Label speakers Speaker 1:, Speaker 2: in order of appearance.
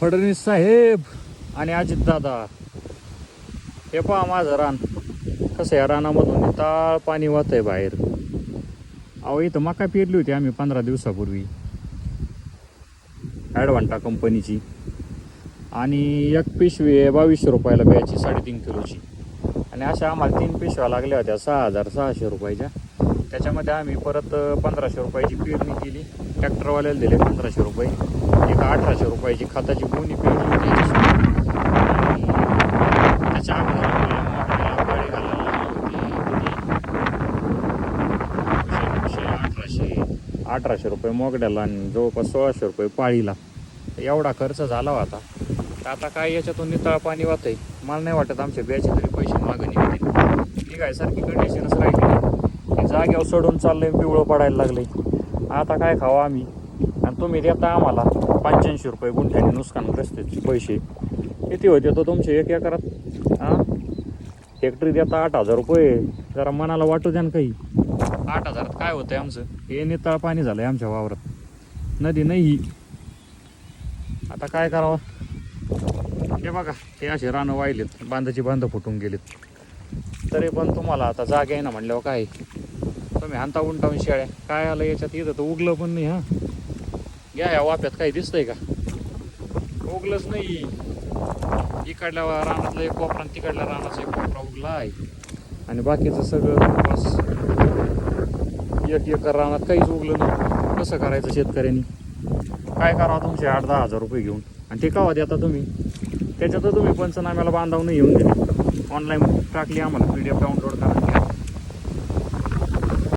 Speaker 1: फडणवीस साहेब आणि अजितदादा, हे पहा माझं रान कसं, या रानामधून ताळ पाणी वाहत आहे बाहेर. अहो इथं मका पेरली होती आम्ही 15 दिवसापूर्वी, ॲडव्हान्टा कंपनीची, आणि एक पिशवी 2200 रुपयाला प्यायची 3.5 किलोची. आणि अशा आम्हाला 3 पिशव्या लागल्या होत्या 6600 रुपयाच्या. त्याच्यामध्ये आम्ही परत 1500 रुपयाची पेरणी केली, ट्रॅक्टरवाल्याला दिले 1500 रुपये, एक 1800 रुपयाची खताची गोणी पेरली होती. आणि त्याच्या अगोदर आम्हाला गाडी घालायला होती 1800 रुपये मोगड्याला आणि जवळपास 1600 रुपये पाळीला. एवढा खर्च झाला होता. तर आता काय याच्यातून नितळ पाणी वाहतंय. मला नाही वाटत आमच्या ब्याचे तरी पैसे मागं निघतील. ठीक आहे, सारखी कंडिशनच राहिली, जाग्यावर सोडून चाललंय, पिवळं पडायला लागलंय. आता काय खावं आम्ही, आणि तुम्ही देता आम्हाला 85 रुपये गुंठ्याने नुकसानग्रस्ताचे पैसे. किती होते तो तुमचे 1 एकरात? हां, हेक्टरी देता 8000 रुपये. जरा मनाला वाटू द्या ना काही. 8000 काय होतंय आमचं? हे नितळ पाणी झालंय आमच्या वावरात, नदी नाही. आता काय करावं? हे बघा, हे असे रानं वाहिलेत, बांधाची बांध फुटून गेलेत. तरी पण तुम्हाला आता जागा आहे ना म्हणल्यावर काय तुम्ही हांता उंटावून शेळ्या. काय आलं याच्यात? इथं तर उगलं पण नाही. हां, घ्या या वाफ्यात काही दिसतंय का? उगलंच नाही. इकडल्या रानातलं एक कोपरा आणि तिकडल्या रानाचा एक कोपरा उगला आहे, आणि बाकीचं सगळं बस 1 एकर रानात काहीच उगलं नाही. कसं करायचं शेतकऱ्यांनी? काय करावं तुमचे 8-10 हजार रुपये घेऊन, आणि ते कावा देता तुम्ही? त्याच्यात तुम्ही पंचनाम्याला बांधावून येऊन दिले, ऑनलाईन टाकली, आम्हाला PDF डाउनलोड करा.